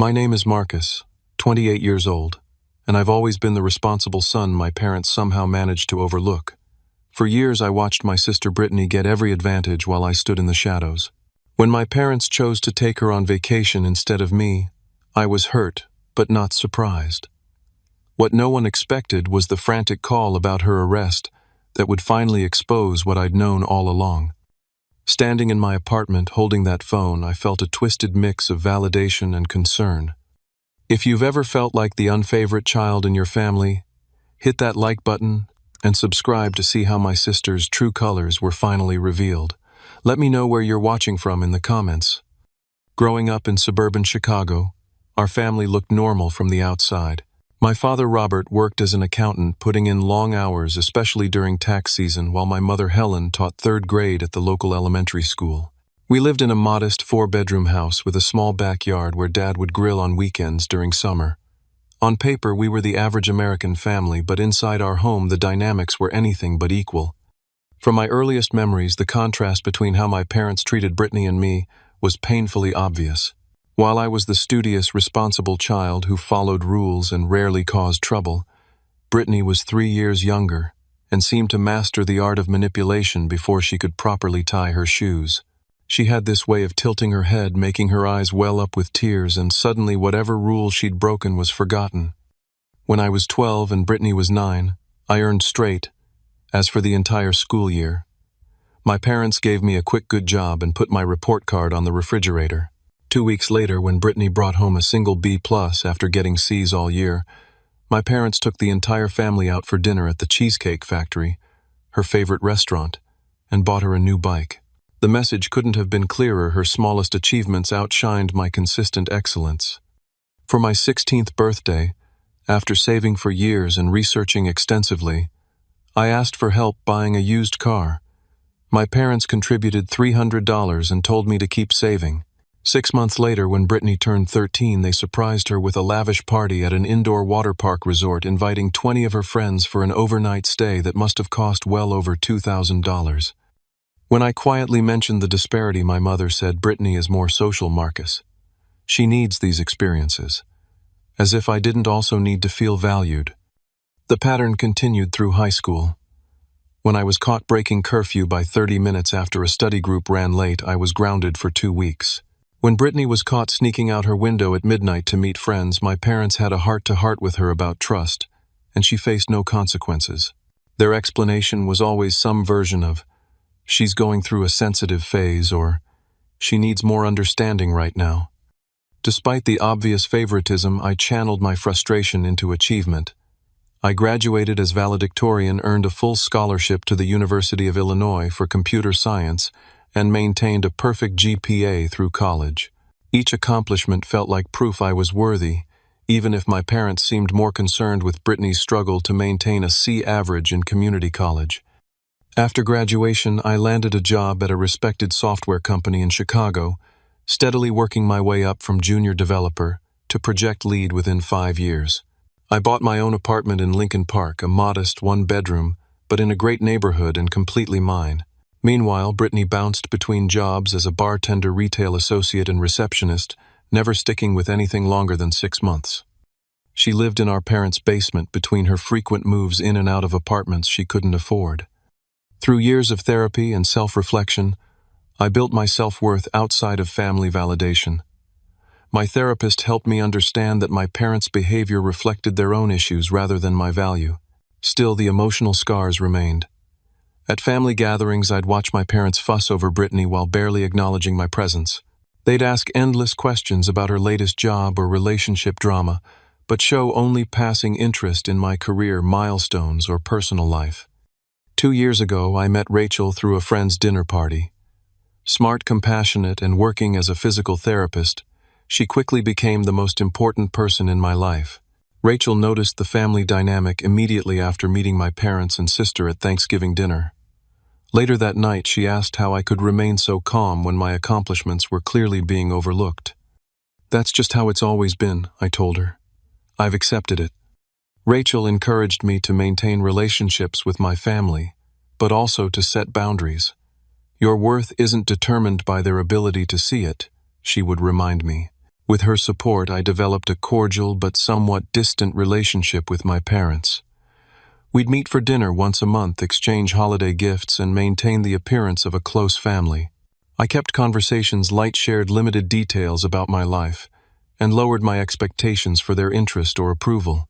My name is Marcus, 28 years old, and I've always been the responsible son my parents somehow managed to overlook. For years I watched my sister Brittany get every advantage while I stood in the shadows. When my parents chose to take her on vacation instead of me, I was hurt, but not surprised. What no one expected was the frantic call about her arrest that would finally expose what I'd known all along. Standing in my apartment holding that phone, I felt a twisted mix of validation and concern. If you've ever felt like the unfavorite child in your family, hit that like button and subscribe to see how my sister's true colors were finally revealed. Let me know where you're watching from in the comments. Growing up in suburban Chicago, our family looked normal from the outside. My father Robert worked as an accountant, putting in long hours, especially during tax season, while my mother Helen taught third grade at the local elementary school. We lived in a modest 4-bedroom house with a small backyard where Dad would grill on weekends during summer. On paper, we were the average American family, but inside our home the dynamics were anything but equal. From my earliest memories, the contrast between how my parents treated Brittany and me was painfully obvious. While I was the studious, responsible child who followed rules and rarely caused trouble, Brittany was 3 years younger and seemed to master the art of manipulation before she could properly tie her shoes. She had this way of tilting her head, making her eyes well up with tears, and suddenly whatever rule she'd broken was forgotten. When I was 12 and Brittany was 9, I earned straight As for the entire school year. My parents gave me a quick good job and put my report card on the refrigerator. 2 weeks later, when Brittany brought home a single B+ after getting C's all year, my parents took the entire family out for dinner at the Cheesecake Factory, her favorite restaurant, and bought her a new bike. The message couldn't have been clearer. Her smallest achievements outshined my consistent excellence. For my 16th birthday, after saving for years and researching extensively, I asked for help buying a used car. My parents contributed $300 and told me to keep saving. 6 months later, when Brittany turned 13, they surprised her with a lavish party at an indoor water park resort, inviting 20 of her friends for an overnight stay that must have cost well over $2,000. When I quietly mentioned the disparity, my mother said, "Brittany is more social, Marcus. She needs these experiences." As if I didn't also need to feel valued. The pattern continued through high school. When I was caught breaking curfew by 30 minutes after a study group ran late, I was grounded for 2 weeks. When Brittany was caught sneaking out her window at midnight to meet friends, my parents had a heart-to-heart with her about trust, and she faced no consequences. Their explanation was always some version of, "She's going through a sensitive phase," or "She needs more understanding right now." Despite the obvious favoritism, I channeled my frustration into achievement. I graduated as valedictorian, earned a full scholarship to the University of Illinois for computer science, and maintained a perfect GPA through college. Each accomplishment felt like proof I was worthy, even if my parents seemed more concerned with Brittany's struggle to maintain a C average in community college. After graduation, I landed a job at a respected software company in Chicago, steadily working my way up from junior developer to project lead within 5 years. I bought my own apartment in Lincoln Park, a modest 1-bedroom, but in a great neighborhood and completely mine. Meanwhile, Brittany bounced between jobs as a bartender, retail associate, and receptionist, never sticking with anything longer than 6 months. She lived in our parents' basement between her frequent moves in and out of apartments she couldn't afford. Through years of therapy and self-reflection, I built my self-worth outside of family validation. My therapist helped me understand that my parents' behavior reflected their own issues rather than my value. Still, the emotional scars remained. At family gatherings, I'd watch my parents fuss over Brittany while barely acknowledging my presence. They'd ask endless questions about her latest job or relationship drama, but show only passing interest in my career milestones or personal life. 2 years ago, I met Rachel through a friend's dinner party. Smart, compassionate, and working as a physical therapist, she quickly became the most important person in my life. Rachel noticed the family dynamic immediately after meeting my parents and sister at Thanksgiving dinner. Later that night, she asked how I could remain so calm when my accomplishments were clearly being overlooked. "That's just how it's always been," I told her. "I've accepted it." Rachel encouraged me to maintain relationships with my family, but also to set boundaries. "Your worth isn't determined by their ability to see it," she would remind me. With her support, I developed a cordial but somewhat distant relationship with my parents. We'd meet for dinner once a month, exchange holiday gifts, and maintain the appearance of a close family. I kept conversations light, shared limited details about my life, and lowered my expectations for their interest or approval.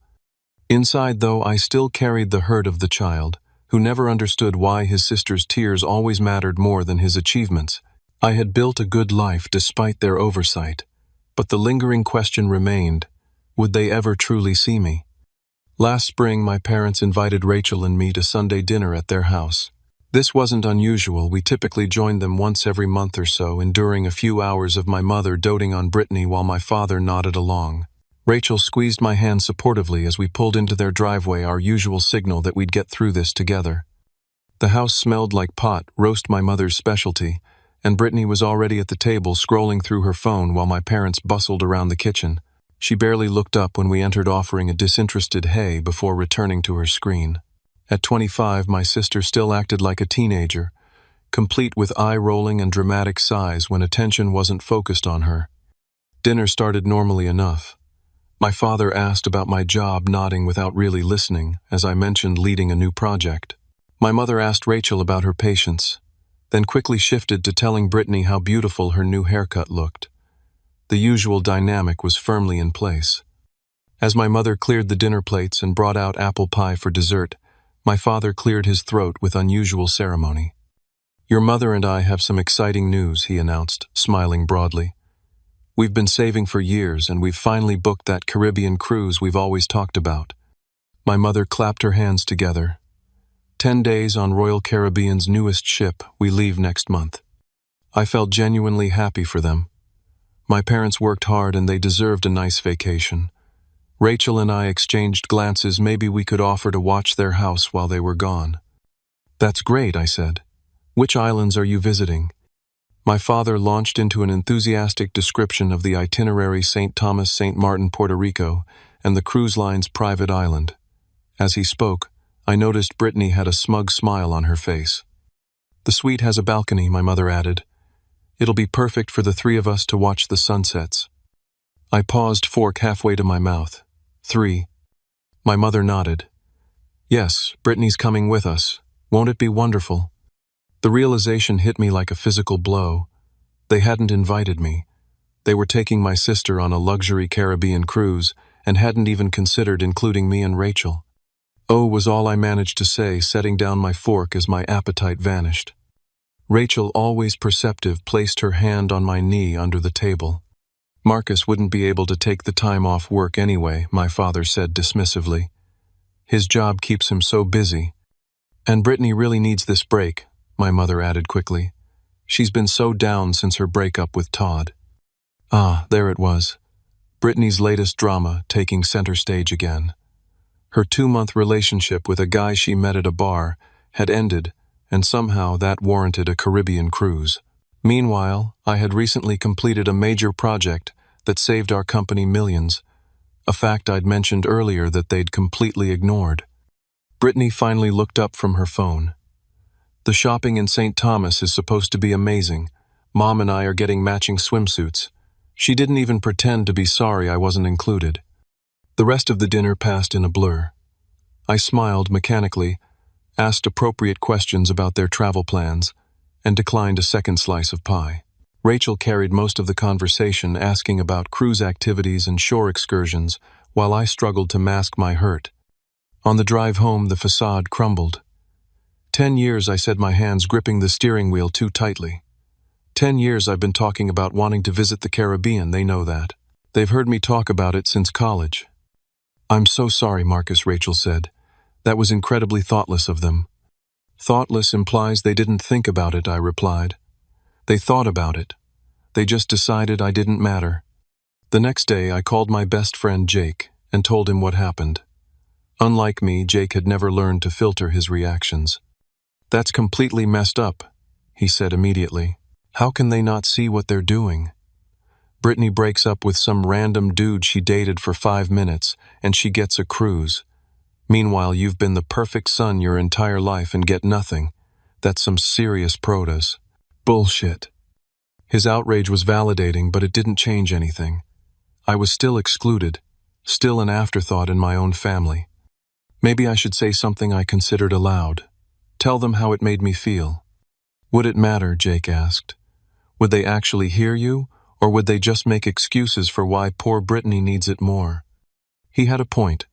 Inside, though, I still carried the hurt of the child, who never understood why his sister's tears always mattered more than his achievements. I had built a good life despite their oversight, but the lingering question remained, would they ever truly see me? Last spring, my parents invited Rachel and me to Sunday dinner at their house. This wasn't unusual. We typically joined them once every month or so, enduring a few hours of my mother doting on Brittany while my father nodded along. Rachel squeezed my hand supportively as we pulled into their driveway, our usual signal that we'd get through this together. The house smelled like pot roast, my mother's specialty, and Brittany was already at the table scrolling through her phone while my parents bustled around the kitchen. She barely looked up when we entered, offering a disinterested hey before returning to her screen. At 25, my sister still acted like a teenager, complete with eye-rolling and dramatic sighs when attention wasn't focused on her. Dinner started normally enough. My father asked about my job, nodding without really listening, as I mentioned leading a new project. My mother asked Rachel about her patience, then quickly shifted to telling Brittany how beautiful her new haircut looked. The usual dynamic was firmly in place. As my mother cleared the dinner plates and brought out apple pie for dessert, my father cleared his throat with unusual ceremony. "Your mother and I have some exciting news," he announced, smiling broadly. "We've been saving for years, and we've finally booked that Caribbean cruise we've always talked about." My mother clapped her hands together. 10 days on Royal Caribbean's newest ship. We leave next month. I felt genuinely happy for them. My parents worked hard and they deserved a nice vacation. Rachel and I exchanged glances. Maybe we could offer to watch their house while they were gone. "That's great," I said. "Which islands are you visiting?" My father launched into an enthusiastic description of the itinerary: St. Thomas, St. Martin, Puerto Rico, and the cruise line's private island. As he spoke, I noticed Brittany had a smug smile on her face. "The suite has a balcony," my mother added. "It'll be perfect for the three of us to watch the sunsets." I paused, fork halfway to my mouth. "3." My mother nodded. "Yes, Brittany's coming with us. Won't it be wonderful?" The realization hit me like a physical blow. They hadn't invited me. They were taking my sister on a luxury Caribbean cruise and hadn't even considered including me and Rachel. "Oh," was all I managed to say, setting down my fork as my appetite vanished. Rachel, always perceptive, placed her hand on my knee under the table. "Marcus wouldn't be able to take the time off work anyway," my father said dismissively. "His job keeps him so busy. And Brittany really needs this break," my mother added quickly. "She's been so down since her breakup with Todd." Ah, there it was. Brittany's latest drama taking center stage again. Her 2-month relationship with a guy she met at a bar had ended, and somehow that warranted a Caribbean cruise. Meanwhile, I had recently completed a major project that saved our company millions, a fact I'd mentioned earlier that they'd completely ignored. Brittany finally looked up from her phone. "The shopping in St. Thomas is supposed to be amazing. Mom and I are getting matching swimsuits." She didn't even pretend to be sorry I wasn't included. The rest of the dinner passed in a blur. I smiled mechanically, asked appropriate questions about their travel plans, and declined a second slice of pie. Rachel carried most of the conversation, asking about cruise activities and shore excursions, while I struggled to mask my hurt. On the drive home, the facade crumbled. 10 years, I said, my hands gripping the steering wheel too tightly. 10 years I've been talking about wanting to visit the Caribbean. They know that. They've heard me talk about it since college. "I'm so sorry, Marcus," Rachel said. "That was incredibly thoughtless of them." "Thoughtless implies they didn't think about it," I replied. "They thought about it. They just decided I didn't matter." The next day, I called my best friend Jake and told him what happened. Unlike me, Jake had never learned to filter his reactions. "That's completely messed up," he said immediately. "How can they not see what they're doing? Brittany breaks up with some random dude she dated for 5 minutes, and she gets a cruise. Meanwhile, you've been the perfect son your entire life and get nothing. That's some serious protas." Bullshit. His outrage was validating, but it didn't change anything. I was still excluded, still an afterthought in my own family. Maybe I should say something I considered aloud. Tell them how it made me feel. Would it matter, Jake asked. Would they actually hear you, or would they just make excuses for why poor Brittany needs it more? He had a point.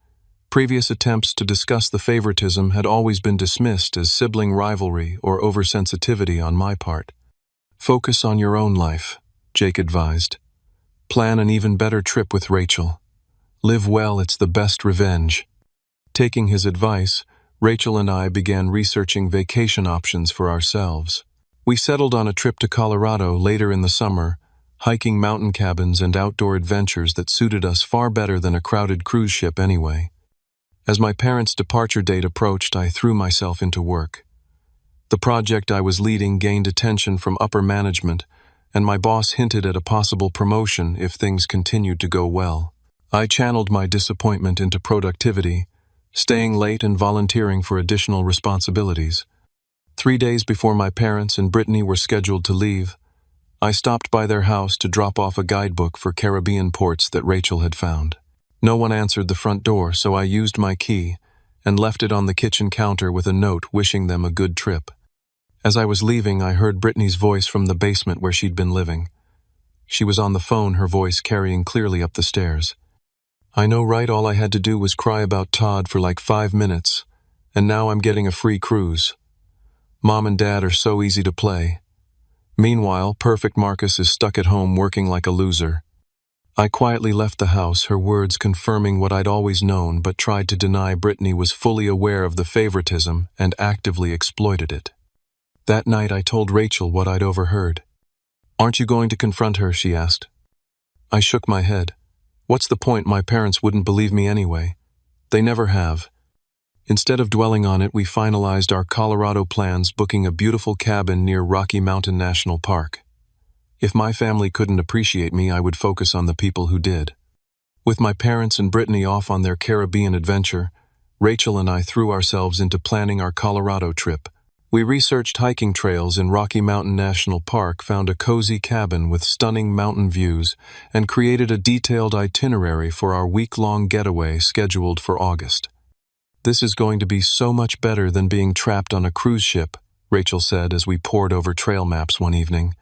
Previous attempts to discuss the favoritism had always been dismissed as sibling rivalry or oversensitivity on my part. Focus on your own life, Jake advised. Plan an even better trip with Rachel. Live well, it's the best revenge. Taking his advice, Rachel and I began researching vacation options for ourselves. We settled on a trip to Colorado later in the summer, hiking mountain cabins and outdoor adventures that suited us far better than a crowded cruise ship anyway. As my parents' departure date approached, I threw myself into work. The project I was leading gained attention from upper management, and my boss hinted at a possible promotion if things continued to go well. I channeled my disappointment into productivity, staying late and volunteering for additional responsibilities. 3 days before my parents and Brittany were scheduled to leave, I stopped by their house to drop off a guidebook for Caribbean ports that Rachel had found. No one answered the front door, so I used my key and left it on the kitchen counter with a note wishing them a good trip. As I was leaving, I heard Brittany's voice from the basement where she'd been living. She was on the phone, her voice carrying clearly up the stairs. I know, right? All I had to do was cry about Todd for like 5 minutes, and now I'm getting a free cruise. Mom and Dad are so easy to play. Meanwhile, Perfect Marcus is stuck at home working like a loser. I quietly left the house, her words confirming what I'd always known, but tried to deny Brittany was fully aware of the favoritism and actively exploited it. That night I told Rachel what I'd overheard. "Aren't you going to confront her?" she asked. I shook my head. What's the point? My parents wouldn't believe me anyway. They never have. Instead of dwelling on it, we finalized our Colorado plans, booking a beautiful cabin near Rocky Mountain National Park. If my family couldn't appreciate me, I would focus on the people who did. With my parents and Brittany off on their Caribbean adventure, Rachel and I threw ourselves into planning our Colorado trip. We researched hiking trails in Rocky Mountain National Park, found a cozy cabin with stunning mountain views, and created a detailed itinerary for our week-long getaway scheduled for August. "This is going to be so much better than being trapped on a cruise ship," Rachel said as we pored over trail maps one evening.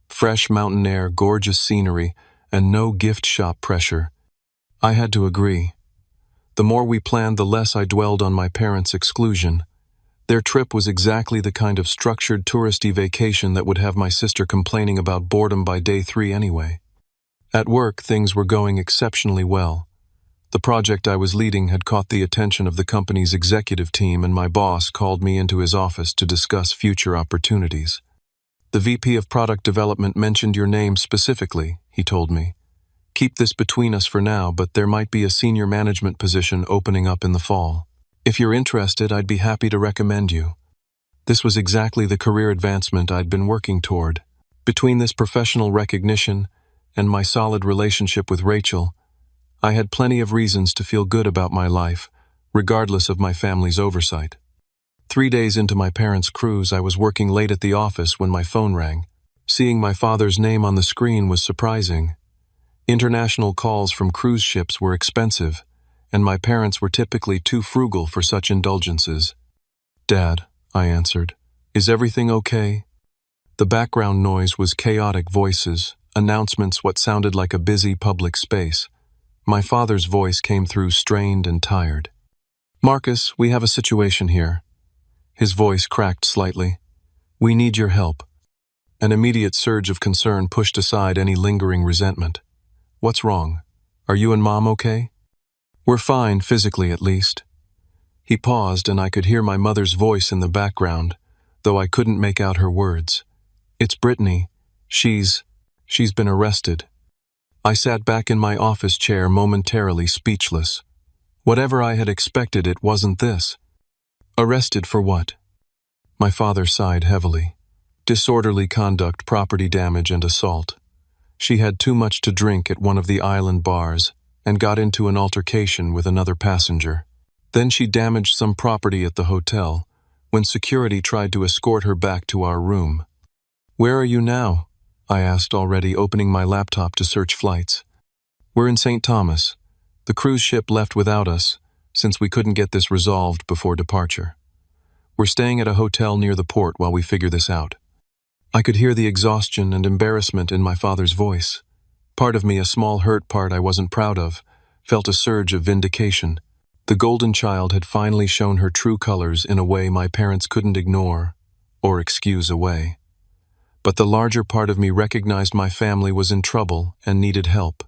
Fresh mountain air, gorgeous scenery, and no gift shop pressure. I had to agree. The more we planned, the less I dwelled on my parents' exclusion. Their trip was exactly the kind of structured touristy vacation that would have my sister complaining about boredom by day 3 anyway. At work, things were going exceptionally well. The project I was leading had caught the attention of the company's executive team, and my boss called me into his office to discuss future opportunities. "The VP of Product Development mentioned your name specifically," he told me. "Keep this between us for now, but there might be a senior management position opening up in the fall. If you're interested, I'd be happy to recommend you." This was exactly the career advancement I'd been working toward. Between this professional recognition and my solid relationship with Rachel, I had plenty of reasons to feel good about my life, regardless of my family's oversight. 3 days into my parents' cruise, I was working late at the office when my phone rang. Seeing my father's name on the screen was surprising. International calls from cruise ships were expensive, and my parents were typically too frugal for such indulgences. "Dad," I answered, "is everything okay?" The background noise was chaotic voices, announcements, what sounded like a busy public space. My father's voice came through strained and tired. "Marcus, we have a situation here." His voice cracked slightly. "We need your help." An immediate surge of concern pushed aside any lingering resentment. "What's wrong? Are you and Mom okay?" "We're fine, physically at least." He paused, and I could hear my mother's voice in the background, though I couldn't make out her words. "It's Brittany. She's been arrested." I sat back in my office chair, momentarily speechless. Whatever I had expected, it wasn't this. "Arrested for what?" My father sighed heavily. "Disorderly conduct, property damage, and assault. She had too much to drink at one of the island bars and got into an altercation with another passenger. Then she damaged some property at the hotel when security tried to escort her back to our room." "Where are you now?" I asked, already opening my laptop to search flights. We're in St. Thomas. The cruise ship left without us, since we couldn't get this resolved before departure. We're staying at a hotel near the port while we figure this out. I could hear the exhaustion and embarrassment in my father's voice. Part of me, a small hurt part I wasn't proud of, felt a surge of vindication. The golden child had finally shown her true colors in a way my parents couldn't ignore or excuse away. But the larger part of me recognized my family was in trouble and needed help.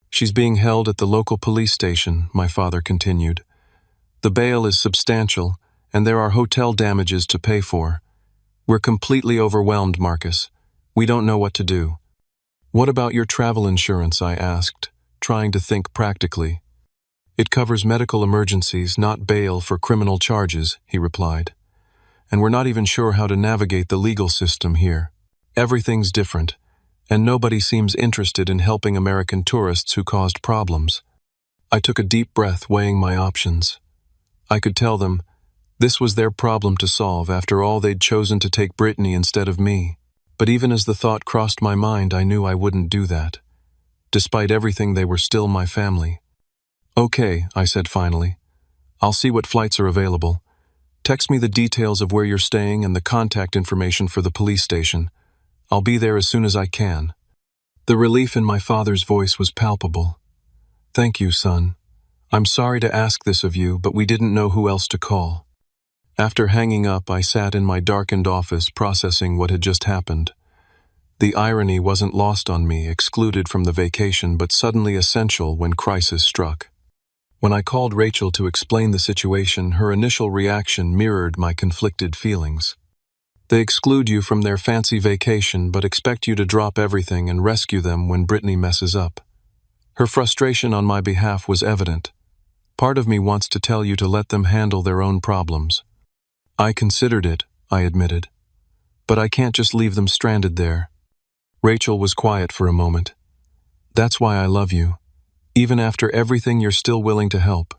She's being held at the local police station, my father continued. The bail is substantial, and there are hotel damages to pay for. We're completely overwhelmed, Marcus. We don't know what to do. What about your travel insurance? I asked, trying to think practically. It covers medical emergencies, not bail for criminal charges, he replied. And we're not even sure how to navigate the legal system here. Everything's different, and nobody seems interested in helping American tourists who caused problems. I took a deep breath, weighing my options. I could tell them this was their problem to solve. After all, they'd chosen to take Brittany instead of me. But even as the thought crossed my mind, I knew I wouldn't do that. Despite everything, they were still my family. Okay, I said finally. I'll see what flights are available. Text me the details of where you're staying and the contact information for the police station. I'll be there as soon as I can. The relief in my father's voice was palpable. Thank you, son. I'm sorry to ask this of you, but we didn't know who else to call. After hanging up, I sat in my darkened office processing what had just happened. The irony wasn't lost on me, excluded from the vacation, but suddenly essential when crisis struck. When I called Rachel to explain the situation, her initial reaction mirrored my conflicted feelings. They exclude you from their fancy vacation but expect you to drop everything and rescue them when Brittany messes up. Her frustration on my behalf was evident. Part of me wants to tell you to let them handle their own problems. I considered it, I admitted. But I can't just leave them stranded there. Rachel was quiet for a moment. That's why I love you. Even after everything, you're still willing to help.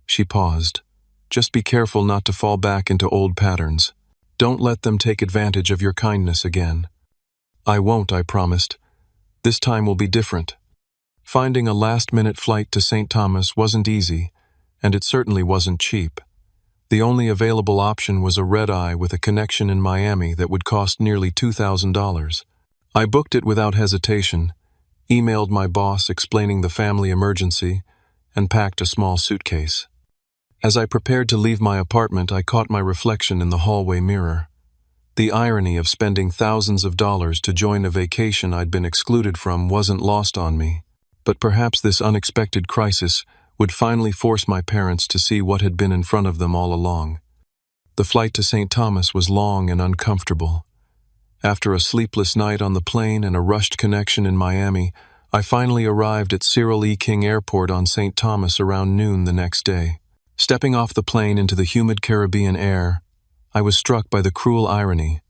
She paused. Just be careful not to fall back into old patterns. Don't let them take advantage of your kindness again. I won't, I promised. This time will be different. Finding a last-minute flight to St. Thomas wasn't easy, and it certainly wasn't cheap. The only available option was a red-eye with a connection in Miami that would cost nearly $2,000. I booked it without hesitation, emailed my boss explaining the family emergency, and packed a small suitcase. As I prepared to leave my apartment, I caught my reflection in the hallway mirror. The irony of spending thousands of dollars to join a vacation I'd been excluded from wasn't lost on me. But perhaps this unexpected crisis would finally force my parents to see what had been in front of them all along. The flight to St. Thomas was long and uncomfortable. After a sleepless night on the plane and a rushed connection in Miami, I finally arrived at Cyril E. King Airport on St. Thomas around noon the next day. Stepping off the plane into the humid Caribbean air, I was struck by the cruel irony.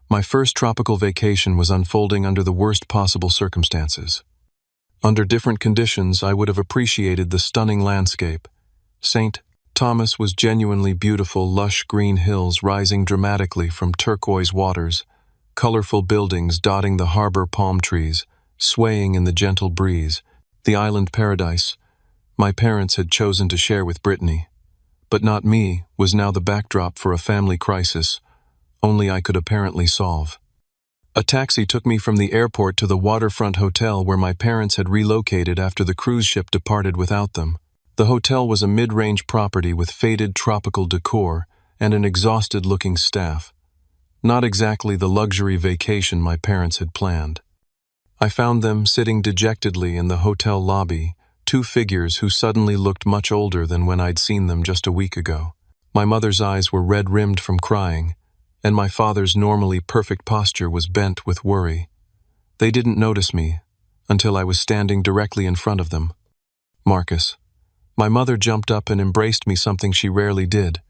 My first tropical vacation was unfolding under the worst possible circumstances. Under different conditions, I would have appreciated the stunning landscape. St. Thomas was genuinely beautiful, lush green hills rising dramatically from turquoise waters, colorful buildings dotting the harbor, palm trees swaying in the gentle breeze, the island paradise my parents had chosen to share with Brittany. But not me was now the backdrop for a family crisis only I could apparently solve. A taxi took me from the airport to the waterfront hotel where my parents had relocated after the cruise ship departed without them. The hotel was a mid-range property with faded tropical decor and an exhausted-looking staff. Not exactly the luxury vacation my parents had planned. I found them sitting dejectedly in the hotel lobby, two figures who suddenly looked much older than when I'd seen them just a week ago. My mother's eyes were red-rimmed from crying, and my father's normally perfect posture was bent with worry. They didn't notice me until I was standing directly in front of them. Marcus. My mother jumped up and embraced me, something she rarely did.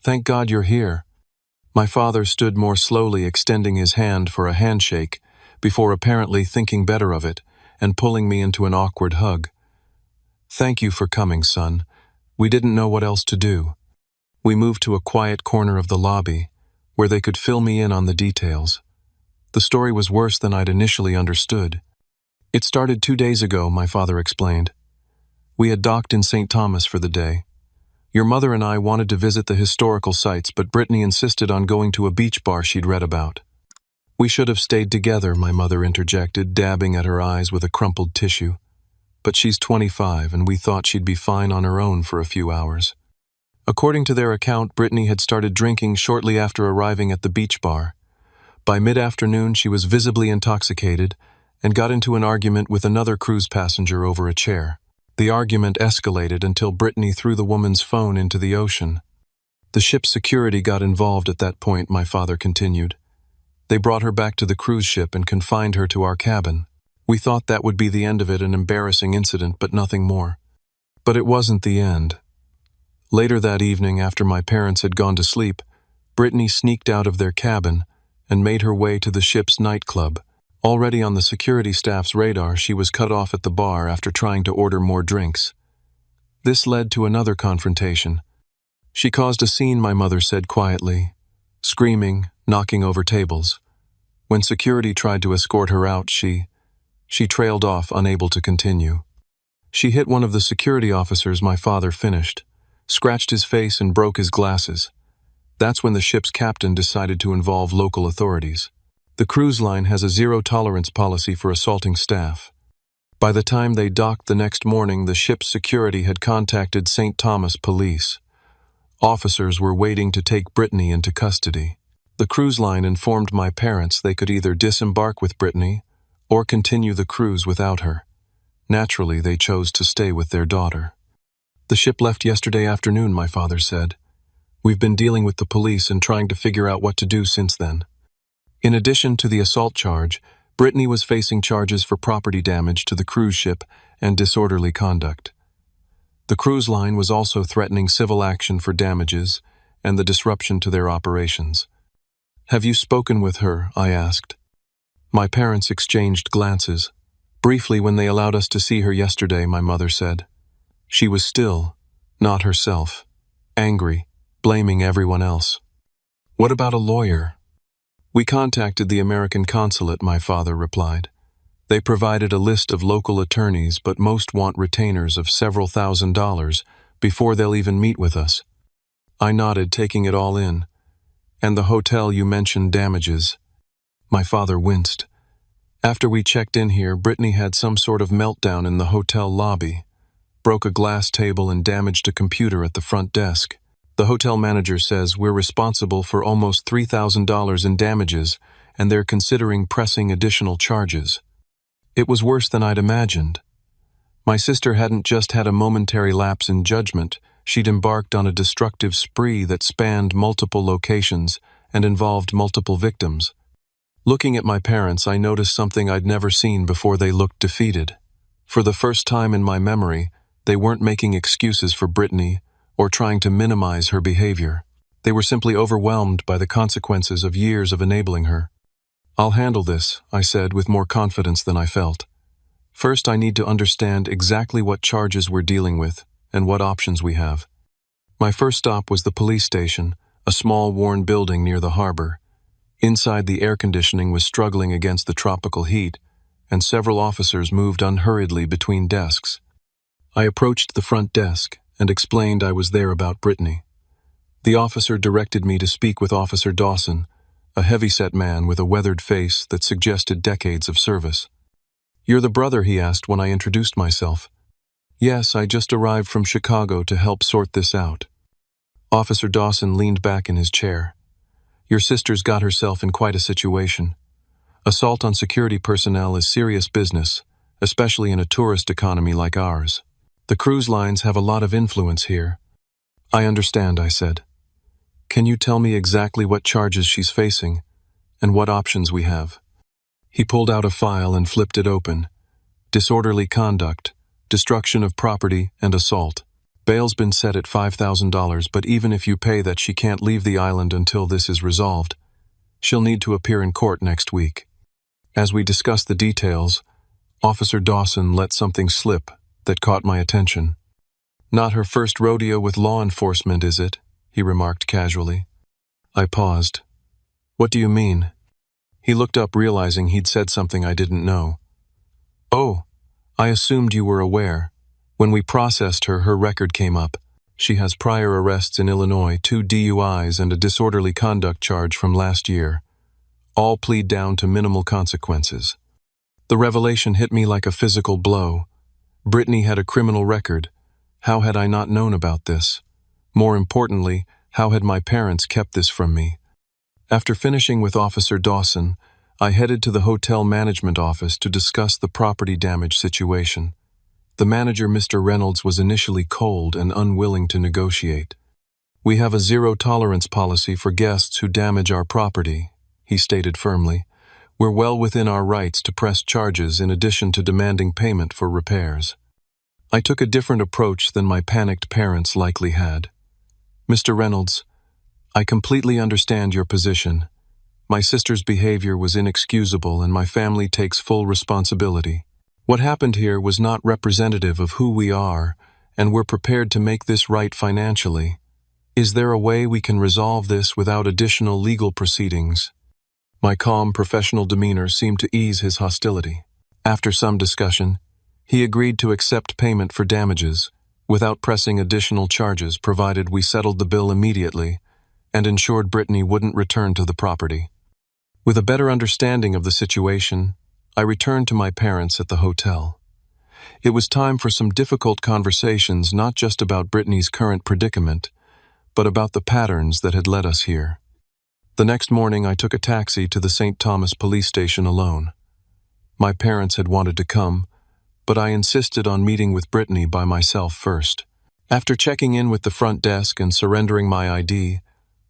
Thank God you're here. My father stood more slowly, extending his hand for a handshake, before apparently thinking better of it and pulling me into an awkward hug. Thank you for coming, son. We didn't know what else to do. We moved to a quiet corner of the lobby, where they could fill me in on the details. The story was worse than I'd initially understood. It started 2 days ago, my father explained. We had docked in St. Thomas for the day. Your mother and I wanted to visit the historical sites, but Brittany insisted on going to a beach bar she'd read about. We should have stayed together, my mother interjected, dabbing at her eyes with a crumpled tissue. But she's 25, and we thought she'd be fine on her own for a few hours. According to their account, Brittany had started drinking shortly after arriving at the beach bar. By mid-afternoon, she was visibly intoxicated and got into an argument with another cruise passenger over a chair. The argument escalated until Brittany threw the woman's phone into the ocean. The ship's security got involved at that point, my father continued. They brought her back to the cruise ship and confined her to our cabin. We thought that would be the end of it, an embarrassing incident, but nothing more. But it wasn't the end. Later that evening, after my parents had gone to sleep, Brittany sneaked out of their cabin and made her way to the ship's nightclub. Already on the security staff's radar, she was cut off at the bar after trying to order more drinks. This led to another confrontation. She caused a scene, my mother said quietly, screaming, knocking over tables. When security tried to escort her out, she trailed off, unable to continue. She hit one of the security officers, my father finished, scratched his face and broke his glasses. That's when the ship's captain decided to involve local authorities. The cruise line has a zero-tolerance policy for assaulting staff. By the time they docked the next morning, the ship's security had contacted St. Thomas police. Officers were waiting to take Brittany into custody. The cruise line informed my parents they could either disembark with Brittany or continue the cruise without her. Naturally, they chose to stay with their daughter. The ship left yesterday afternoon, my father said. We've been dealing with the police and trying to figure out what to do since then. In addition to the assault charge, Brittany was facing charges for property damage to the cruise ship and disorderly conduct. The cruise line was also threatening civil action for damages and the disruption to their operations. Have you spoken with her? I asked. My parents exchanged glances. Briefly, when they allowed us to see her yesterday, my mother said. She was still, not herself, angry, blaming everyone else. What about a lawyer? We contacted the American consulate, my father replied. They provided a list of local attorneys, but most want retainers of several $1,000s before they'll even meet with us. I nodded, taking it all in. And the hotel you mentioned, damages. My father winced. After we checked in here, Brittany had some sort of meltdown in the hotel lobby, broke a glass table and damaged a computer at the front desk. The hotel manager says we're responsible for almost $3,000 in damages, and they're considering pressing additional charges. It was worse than I'd imagined. My sister hadn't just had a momentary lapse in judgment, she'd embarked on a destructive spree that spanned multiple locations and involved multiple victims. Looking at my parents, I noticed something I'd never seen before. They looked defeated. For the first time in my memory, they weren't making excuses for Brittany or trying to minimize her behavior. They were simply overwhelmed by the consequences of years of enabling her. I'll handle this, I said with more confidence than I felt. First, I need to understand exactly what charges we're dealing with and what options we have. My first stop was the police station, a small worn building near the harbor. Inside, the air conditioning was struggling against the tropical heat, and several officers moved unhurriedly between desks. I approached the front desk and explained I was there about Brittany. The officer directed me to speak with Officer Dawson, a heavy-set man with a weathered face that suggested decades of service. You're the brother, he asked when I introduced myself. Yes, I just arrived from Chicago to help sort this out. Officer Dawson leaned back in his chair. Your sister's got herself in quite a situation. Assault on security personnel is serious business, especially in a tourist economy like ours. The cruise lines have a lot of influence here. I understand, I said. Can you tell me exactly what charges she's facing and what options we have? He pulled out a file and flipped it open. Disorderly conduct, destruction of property, and assault. Bail's been set at $5,000, but even if you pay that, she can't leave the island until this is resolved. She'll need to appear in court next week. As we discussed the details, Officer Dawson let something slip that caught my attention. Not her first rodeo with law enforcement, is it? He remarked casually. I paused. What do you mean? He looked up, realizing he'd said something I didn't know. Oh, I assumed you were aware. When we processed her, her record came up. She has prior arrests in Illinois, 2 DUIs and a disorderly conduct charge from last year. All plead down to minimal consequences. The revelation hit me like a physical blow. Brittany had a criminal record. How had I not known about this? More importantly, how had my parents kept this from me? After finishing with Officer Dawson, I headed to the hotel management office to discuss the property damage situation. The manager, Mr. Reynolds, was initially cold and unwilling to negotiate. "We have a zero-tolerance policy for guests who damage our property," he stated firmly. "We're well within our rights to press charges in addition to demanding payment for repairs." I took a different approach than my panicked parents likely had. "Mr. Reynolds, I completely understand your position. My sister's behavior was inexcusable and my family takes full responsibility. What happened here was not representative of who we are, and we're prepared to make this right financially. Is there a way we can resolve this without additional legal proceedings?" My calm, professional demeanor seemed to ease his hostility. After some discussion, he agreed to accept payment for damages, without pressing additional charges, provided we settled the bill immediately and ensured Brittany wouldn't return to the property. With a better understanding of the situation, I returned to my parents at the hotel. It was time for some difficult conversations, not just about Brittany's current predicament, but about the patterns that had led us here. The next morning, I took a taxi to the St. Thomas police station alone. My parents had wanted to come, but I insisted on meeting with Brittany by myself first. After checking in with the front desk and surrendering my ID,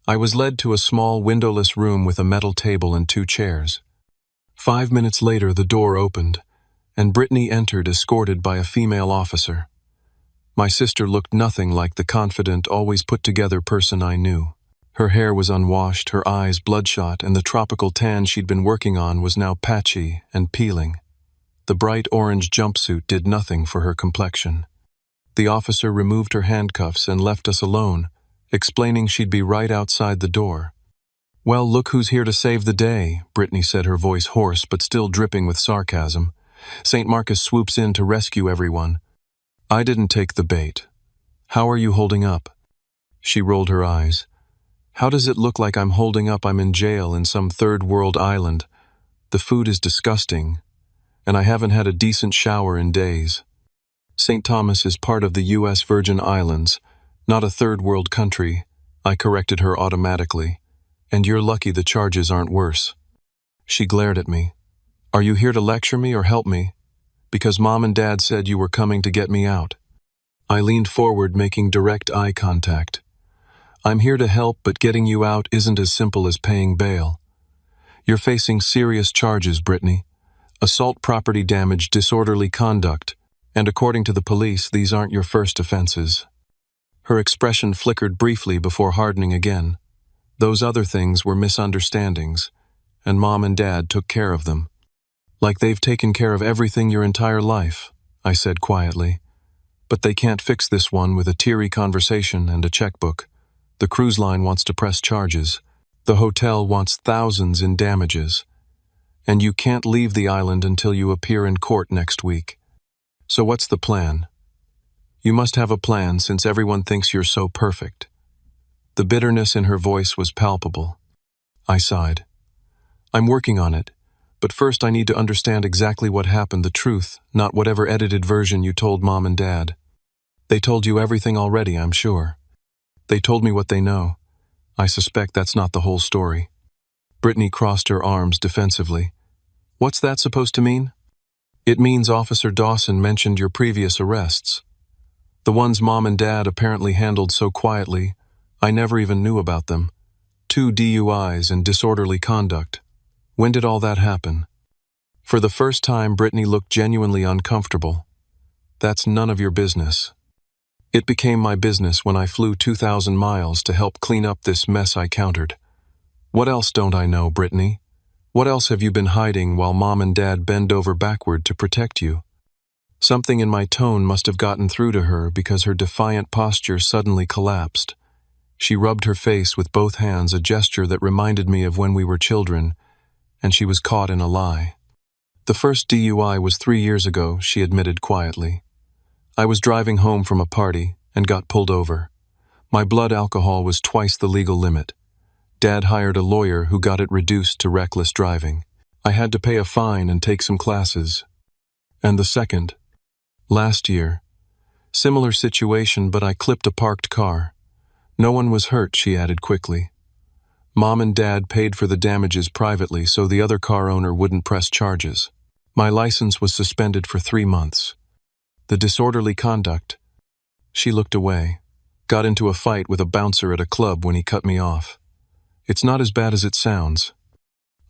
I was led to a small windowless room with a metal table and 2 chairs. 5 minutes later, the door opened, and Brittany entered escorted by a female officer. My sister looked nothing like the confident, always put-together person I knew. Her hair was unwashed, her eyes bloodshot, and the tropical tan she'd been working on was now patchy and peeling. The bright orange jumpsuit did nothing for her complexion. The officer removed her handcuffs and left us alone, explaining she'd be right outside the door. "Well, look who's here to save the day," Brittany said, her voice hoarse but still dripping with sarcasm. "St. Marcus swoops in to rescue everyone. I didn't take the bait. How are you holding up?" She rolled her eyes. "How does it look like I'm holding up? I'm in jail in some third-world island. The food is disgusting, and I haven't had a decent shower in days. St. Thomas is part of the U.S. Virgin Islands, not a third-world country," I corrected her automatically. "And you're lucky the charges aren't worse." She glared at me. "Are you here to lecture me or help me? Because Mom and Dad said you were coming to get me out." I leaned forward, making direct eye contact. "I'm here to help, but getting you out isn't as simple as paying bail. You're facing serious charges, Brittany. Assault, property damage, disorderly conduct, and according to the police, these aren't your first offenses." Her expression flickered briefly before hardening again. "Those other things were misunderstandings, and Mom and Dad took care of them." "Like they've taken care of everything your entire life," I said quietly. "But they can't fix this one with a teary conversation and a checkbook. The cruise line wants to press charges. The hotel wants thousands in damages. And you can't leave the island until you appear in court next week. So what's the plan? You must have a plan since everyone thinks you're so perfect." The bitterness in her voice was palpable. I sighed. "I'm working on it, but first I need to understand exactly what happened, the truth, not whatever edited version you told Mom and Dad. They told you everything already, I'm sure. They told me what they know. I suspect that's not the whole story." Brittany crossed her arms defensively. "What's that supposed to mean?" "It means Officer Dawson mentioned your previous arrests. The ones Mom and Dad apparently handled so quietly, I never even knew about them. 2 DUIs and disorderly conduct. When did all that happen?" For the first time, Brittany looked genuinely uncomfortable. "That's none of your business." "It became my business when I flew 2,000 miles to help clean up this mess I countered. What else don't I know, Brittany? What else have you been hiding while Mom and Dad bend over backward to protect you?" Something in my tone must have gotten through to her because her defiant posture suddenly collapsed. She rubbed her face with both hands, a gesture that reminded me of when we were children, and she was caught in a lie. The first DUI was 3 years ago, she admitted quietly. I was driving home from a party and got pulled over. My blood alcohol was twice the legal limit. Dad hired a lawyer who got it reduced to reckless driving. I had to pay a fine and take some classes. And the second, last year. Similar situation, but I clipped a parked car. No one was hurt, she added quickly. Mom and Dad paid for the damages privately so the other car owner wouldn't press charges. My license was suspended for 3 months. The disorderly conduct. She looked away. Got into a fight with a bouncer at a club when he cut me off. It's not as bad as it sounds.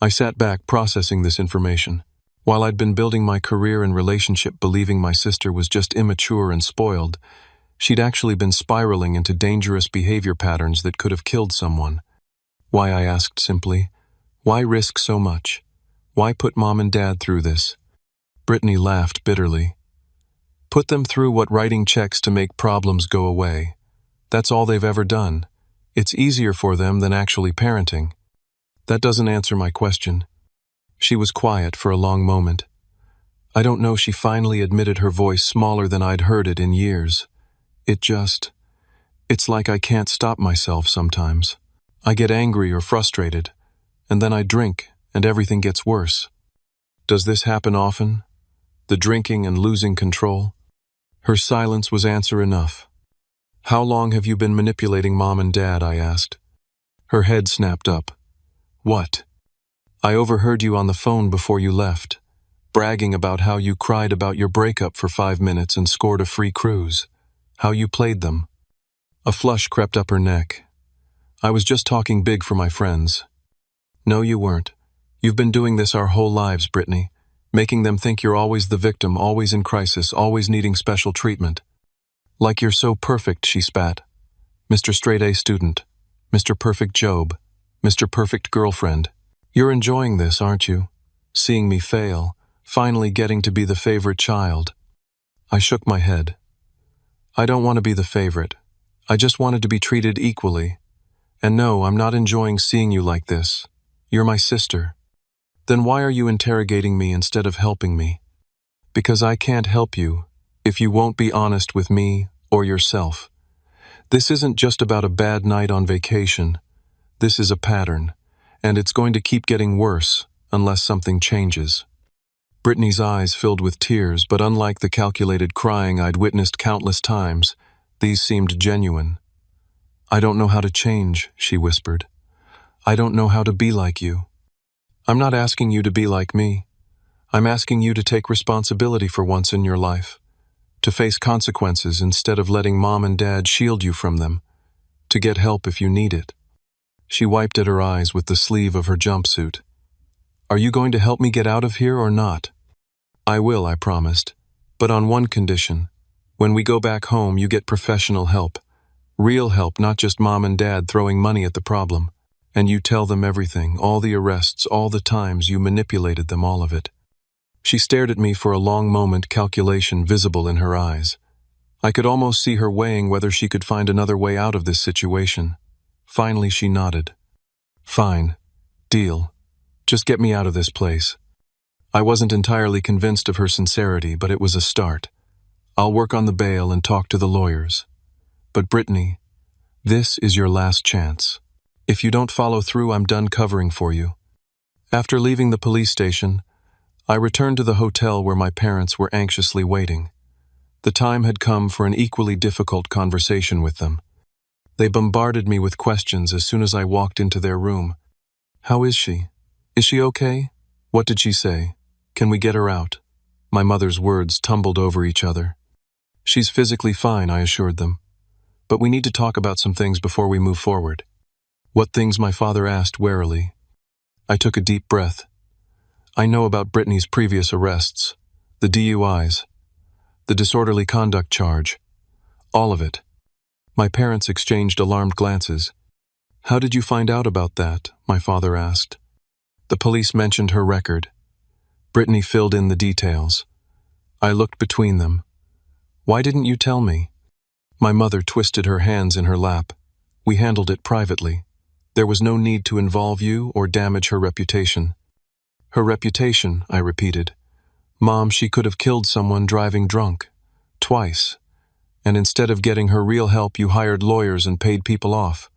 I sat back processing this information. While I'd been building my career and relationship believing my sister was just immature and spoiled, she'd actually been spiraling into dangerous behavior patterns that could have killed someone. Why, I asked simply. Why risk so much? Why put Mom and Dad through this? Brittany laughed bitterly. Put them through what writing checks to make problems go away. That's all they've ever done. It's easier for them than actually parenting. That doesn't answer my question. She was quiet for a long moment. I don't know, she finally admitted, her voice smaller than I'd heard it in years. It's like I can't stop myself sometimes. I get angry or frustrated, and then I drink, and everything gets worse. Does this happen often? The drinking and losing control? Her silence was answer enough. How long have you been manipulating Mom and Dad? I asked. Her head snapped up. What? I overheard you on the phone before you left, bragging about how you cried about your breakup for 5 minutes and scored a free cruise. How you played them. A flush crept up her neck. I was just talking big for my friends. No, you weren't. You've been doing this our whole lives, Brittany, making them think you're always the victim, always in crisis, always needing special treatment. Like you're so perfect, she spat. Mr. Straight A student, Mr. Perfect Job, Mr. Perfect girlfriend. You're enjoying this, aren't you? Seeing me fail, finally getting to be the favorite child. I shook my head. I don't want to be the favorite. I just wanted to be treated equally. And no, I'm not enjoying seeing you like this. You're my sister. Then why are you interrogating me instead of helping me? Because I can't help you if you won't be honest with me or yourself. This isn't just about a bad night on vacation. This is a pattern, and it's going to keep getting worse unless something changes. Brittany's eyes filled with tears, but unlike the calculated crying I'd witnessed countless times, these seemed genuine. I don't know how to change, she whispered. I don't know how to be like you. I'm not asking you to be like me. I'm asking you to take responsibility for once in your life, to face consequences instead of letting Mom and Dad shield you from them, to get help if you need it. She wiped at her eyes with the sleeve of her jumpsuit. Are you going to help me get out of here or not? I will, I promised, but on one condition. When we go back home, you get professional help. Real help, not just Mom and Dad throwing money at the problem. And you tell them everything, all the arrests, all the times you manipulated them, all of it. She stared at me for a long moment, calculation visible in her eyes. I could almost see her weighing whether she could find another way out of this situation. Finally, she nodded. Fine. Deal. Just get me out of this place. I wasn't entirely convinced of her sincerity, but it was a start. I'll work on the bail and talk to the lawyers. But Brittany, this is your last chance. If you don't follow through, I'm done covering for you. After leaving the police station, I returned to the hotel where my parents were anxiously waiting. The time had come for an equally difficult conversation with them. They bombarded me with questions as soon as I walked into their room. How is she? Is she okay? What did she say? Can we get her out? My mother's words tumbled over each other. She's physically fine, I assured them. But we need to talk about some things before we move forward. What things? My father asked warily. I took a deep breath. I know about Brittany's previous arrests, the DUIs, the disorderly conduct charge, all of it. My parents exchanged alarmed glances. How did you find out about that? My father asked. The police mentioned her record. Brittany filled in the details. I looked between them. Why didn't you tell me? My mother twisted her hands in her lap. We handled it privately. There was no need to involve you or damage her reputation. Her reputation, I repeated. Mom, she could have killed someone driving drunk. Twice. And instead of getting her real help, you hired lawyers and paid people off.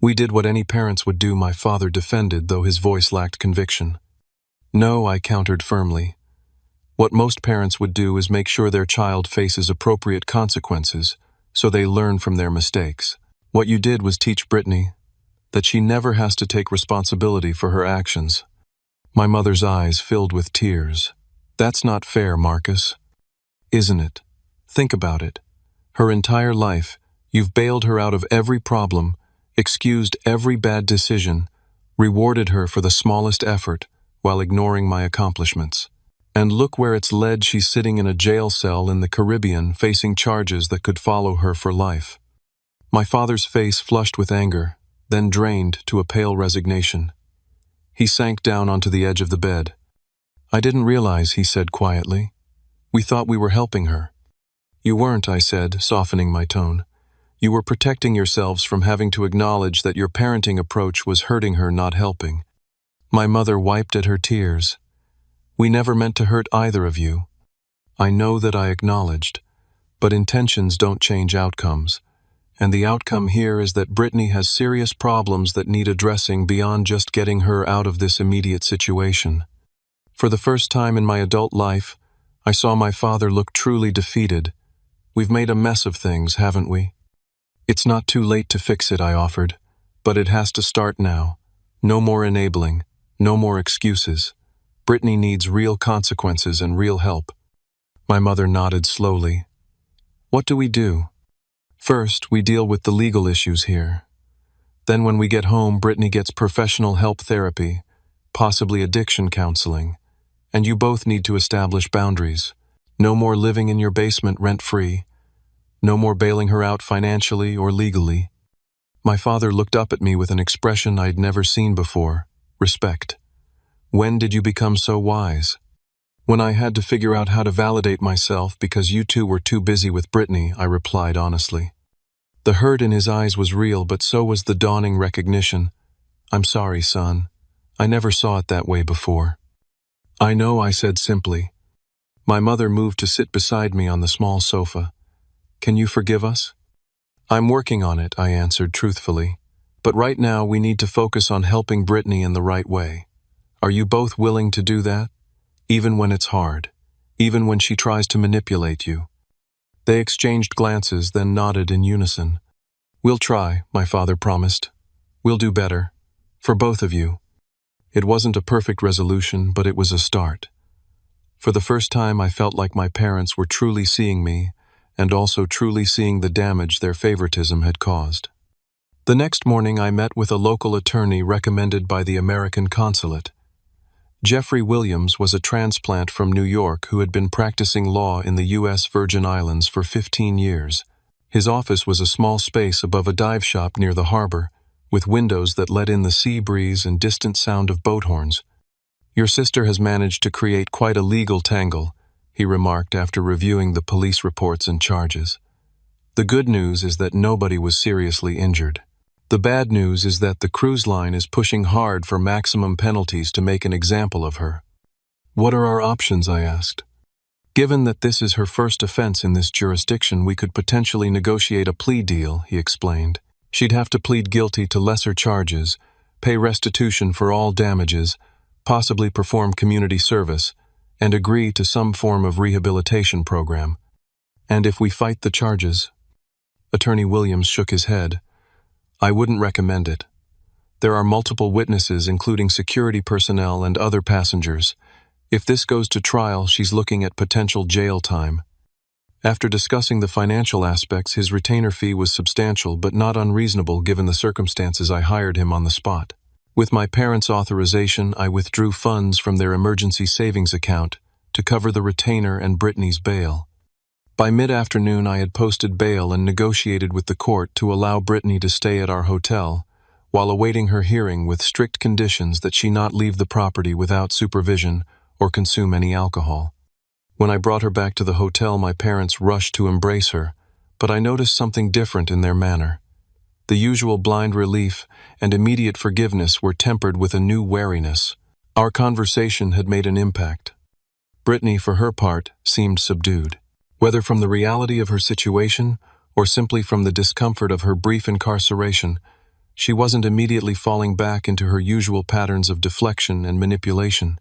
We did what any parents would do, my father defended, though his voice lacked conviction. No, I countered firmly. What most parents would do is make sure their child faces appropriate consequences, so they learn from their mistakes. What you did was teach Brittany that she never has to take responsibility for her actions. My mother's eyes filled with tears. That's not fair, Marcus. Isn't it? Think about it. Her entire life, you've bailed her out of every problem, excused every bad decision, rewarded her for the smallest effort, while ignoring my accomplishments. And look where it's led. She's sitting in a jail cell in the Caribbean, facing charges that could follow her for life. My father's face flushed with anger, then drained to a pale resignation. He sank down onto the edge of the bed. I didn't realize, he said quietly. We thought we were helping her. You weren't, I said, softening my tone. You were protecting yourselves from having to acknowledge that your parenting approach was hurting her, not helping. My mother wiped at her tears. We never meant to hurt either of you. I know that, I acknowledged, but intentions don't change outcomes. And the outcome here is that Brittany has serious problems that need addressing beyond just getting her out of this immediate situation. For the first time in my adult life, I saw my father look truly defeated. We've made a mess of things, haven't we? It's not too late to fix it, I offered, but it has to start now. No more enabling, no more excuses. Brittany needs real consequences and real help. My mother nodded slowly. What do we do? First, we deal with the legal issues here. Then when we get home, Brittany gets professional help, therapy, possibly addiction counseling. And you both need to establish boundaries. No more living in your basement rent-free. No more bailing her out financially or legally. My father looked up at me with an expression I'd never seen before, respect. When did you become so wise? When I had to figure out how to validate myself because you two were too busy with Brittany, I replied honestly. The hurt in his eyes was real, but so was the dawning recognition. I'm sorry, son. I never saw it that way before. I know, I said simply. My mother moved to sit beside me on the small sofa. Can you forgive us? I'm working on it, I answered truthfully. But right now we need to focus on helping Brittany in the right way. Are you both willing to do that? Even when it's hard. Even when she tries to manipulate you. They exchanged glances, then nodded in unison. We'll try, my father promised. We'll do better. For both of you. It wasn't a perfect resolution, but it was a start. For the first time, I felt like my parents were truly seeing me, and also truly seeing the damage their favoritism had caused. The next morning, I met with a local attorney recommended by the American consulate. Jeffrey Williams was a transplant from New York who had been practicing law in the U.S. Virgin Islands for 15 years. His office was a small space above a dive shop near the harbor, with windows that let in the sea breeze and distant sound of boat horns. Your sister has managed to create quite a legal tangle, he remarked after reviewing the police reports and charges. The good news is that nobody was seriously injured. The bad news is that the cruise line is pushing hard for maximum penalties to make an example of her. What are our options, I asked. Given that this is her first offense in this jurisdiction, we could potentially negotiate a plea deal, he explained. She'd have to plead guilty to lesser charges, pay restitution for all damages, possibly perform community service, and agree to some form of rehabilitation program. And if we fight the charges? Attorney Williams shook his head. I wouldn't recommend it. There are multiple witnesses, including security personnel and other passengers. If this goes to trial, she's looking at potential jail time. After discussing the financial aspects, his retainer fee was substantial but not unreasonable given the circumstances. I hired him on the spot. With my parents' authorization, I withdrew funds from their emergency savings account to cover the retainer and Brittany's bail. By mid-afternoon, I had posted bail and negotiated with the court to allow Brittany to stay at our hotel while awaiting her hearing with strict conditions that she not leave the property without supervision or consume any alcohol. When I brought her back to the hotel, my parents rushed to embrace her, but I noticed something different in their manner. The usual blind relief and immediate forgiveness were tempered with a new wariness. Our conversation had made an impact. Brittany, for her part, seemed subdued. Whether from the reality of her situation or simply from the discomfort of her brief incarceration, she wasn't immediately falling back into her usual patterns of deflection and manipulation.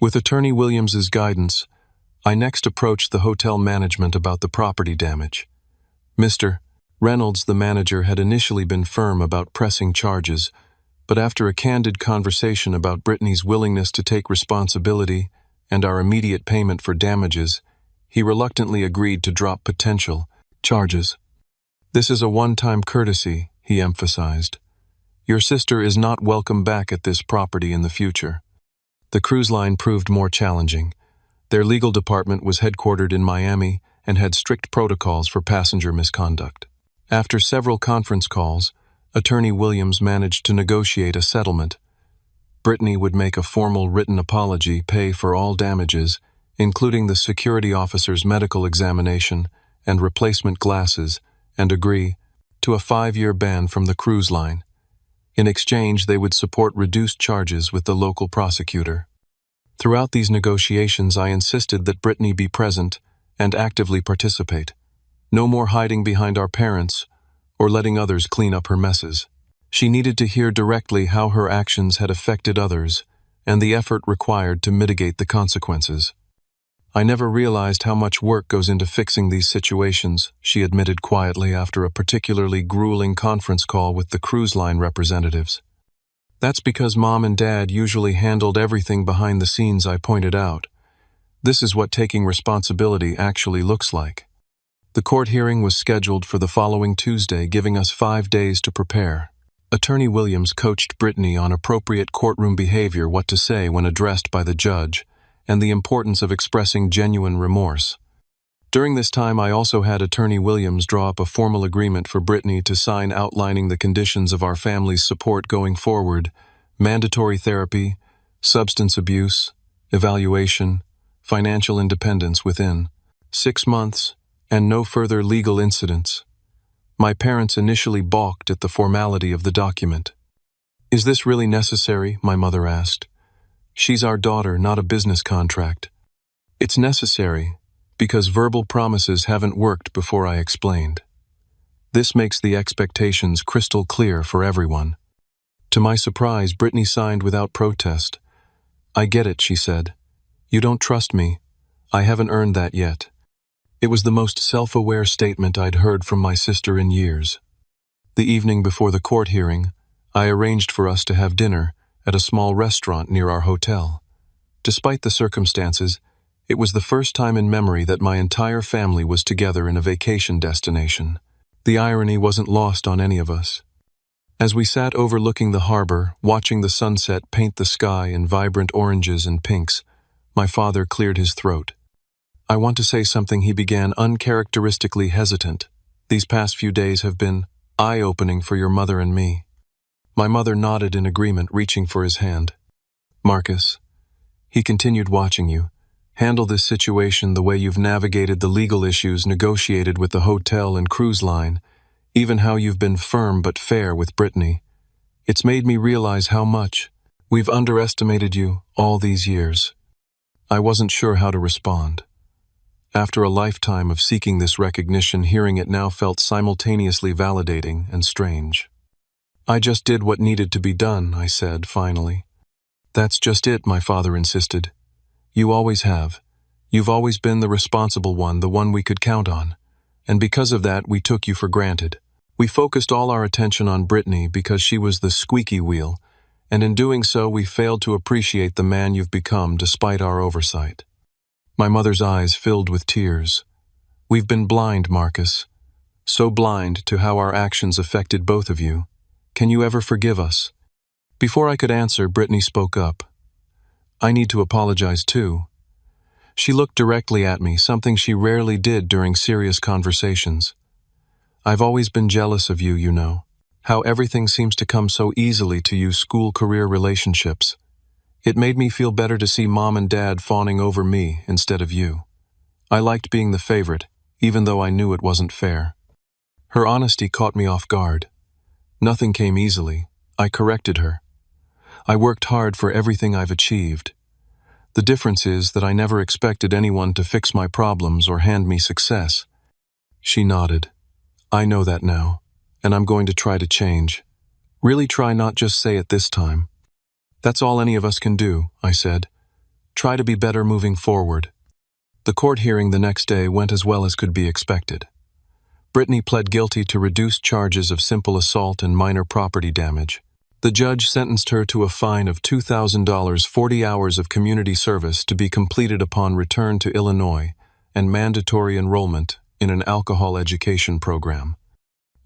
With Attorney Williams's guidance, I next approached the hotel management about the property damage. Mr. Reynolds, the manager, had initially been firm about pressing charges, but after a candid conversation about Brittany's willingness to take responsibility and our immediate payment for damages, he reluctantly agreed to drop potential charges. "This is a one-time courtesy," he emphasized. "Your sister is not welcome back at this property in the future." The cruise line proved more challenging. Their legal department was headquartered in Miami and had strict protocols for passenger misconduct. After several conference calls, Attorney Williams managed to negotiate a settlement. Brittany would make a formal written apology, pay for all damages, including the security officer's medical examination and replacement glasses, and agree to a 5-year ban from the cruise line. In exchange, they would support reduced charges with the local prosecutor. Throughout these negotiations, I insisted that Brittany be present and actively participate. No more hiding behind our parents or letting others clean up her messes. She needed to hear directly how her actions had affected others and the effort required to mitigate the consequences. "I never realized how much work goes into fixing these situations," she admitted quietly after a particularly grueling conference call with the cruise line representatives. "That's because Mom and Dad usually handled everything behind the scenes," I pointed out. "This is what taking responsibility actually looks like." The court hearing was scheduled for the following Tuesday, giving us 5 days to prepare. Attorney Williams coached Brittany on appropriate courtroom behavior, what to say when addressed by the judge, and the importance of expressing genuine remorse. During this time, I also had Attorney Williams draw up a formal agreement for Brittany to sign outlining the conditions of our family's support going forward: mandatory therapy, substance abuse, evaluation, financial independence within 6 months, and no further legal incidents. My parents initially balked at the formality of the document. "Is this really necessary?" my mother asked. "She's our daughter, not a business contract." "It's necessary because verbal promises haven't worked before," I explained. "This makes the expectations crystal clear for everyone." To my surprise, Brittany signed without protest. "I get it," she said. "You don't trust me. I haven't earned that yet." It was the most self-aware statement I'd heard from my sister in years. The evening before the court hearing, I arranged for us to have dinner at a small restaurant near our hotel. Despite the circumstances, it was the first time in memory that my entire family was together in a vacation destination. The irony wasn't lost on any of us. As we sat overlooking the harbor, watching the sunset paint the sky in vibrant oranges and pinks, my father cleared his throat. "I want to say something," he began, uncharacteristically hesitant. "These past few days have been eye-opening for your mother and me." My mother nodded in agreement, reaching for his hand. "Marcus," he continued, "watching you handle this situation, the way you've navigated the legal issues negotiated with the hotel and cruise line, even how you've been firm but fair with Brittany, it's made me realize how much we've underestimated you all these years." I wasn't sure how to respond. After a lifetime of seeking this recognition, hearing it now felt simultaneously validating and strange. "I just did what needed to be done," I said, finally. "That's just it," my father insisted. "You always have. You've always been the responsible one, the one we could count on. And because of that, we took you for granted. We focused all our attention on Brittany because she was the squeaky wheel, and in doing so, we failed to appreciate the man you've become despite our oversight." My mother's eyes filled with tears. "We've been blind, Marcus. So blind to how our actions affected both of you. Can you ever forgive us?" Before I could answer, Brittany spoke up. "I need to apologize too." She looked directly at me, something she rarely did during serious conversations. "I've always been jealous of you, you know. How everything seems to come so easily to you, school-career relationships. It made me feel better to see Mom and Dad fawning over me instead of you. I liked being the favorite, even though I knew it wasn't fair." Her honesty caught me off guard. Nothing came easily. I corrected her. "I worked hard for everything I've achieved. The difference is that I never expected anyone to fix my problems or hand me success. She nodded. I know that now, and I'm going to try to change. Really try, not just say it this time. That's all any of us can do, I said. Try to be better moving forward. The court hearing the next day went as well as could be expected. Brittany pled guilty to reduced charges of simple assault and minor property damage. The judge sentenced her to a fine of $2,000, 40 hours of community service to be completed upon return to Illinois, and mandatory enrollment in an alcohol education program.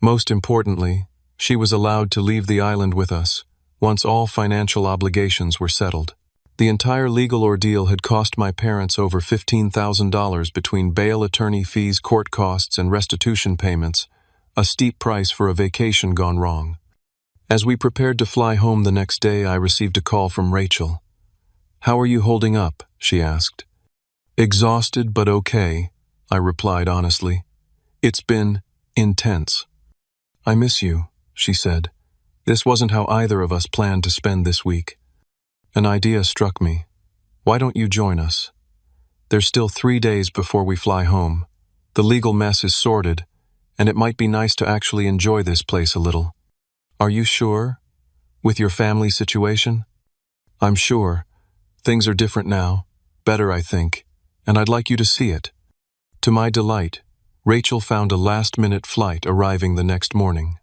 Most importantly, she was allowed to leave the island with us once all financial obligations were settled. The entire legal ordeal had cost my parents over $15,000 between bail, attorney fees, court costs, and restitution payments, a steep price for a vacation gone wrong. As we prepared to fly home the next day, I received a call from Rachel. "How are you holding up?" she asked. "Exhausted but okay," I replied honestly. "It's been intense." "I miss you," she said. "This wasn't how either of us planned to spend this week." An idea struck me. Why don't you join us? There's still 3 days before we fly home. The legal mess is sorted, and it might be nice to actually enjoy this place a little. Are you sure? With your family situation? I'm sure. Things are different now. Better, I think. And I'd like you to see it. To my delight, Rachel found a last-minute flight arriving the next morning.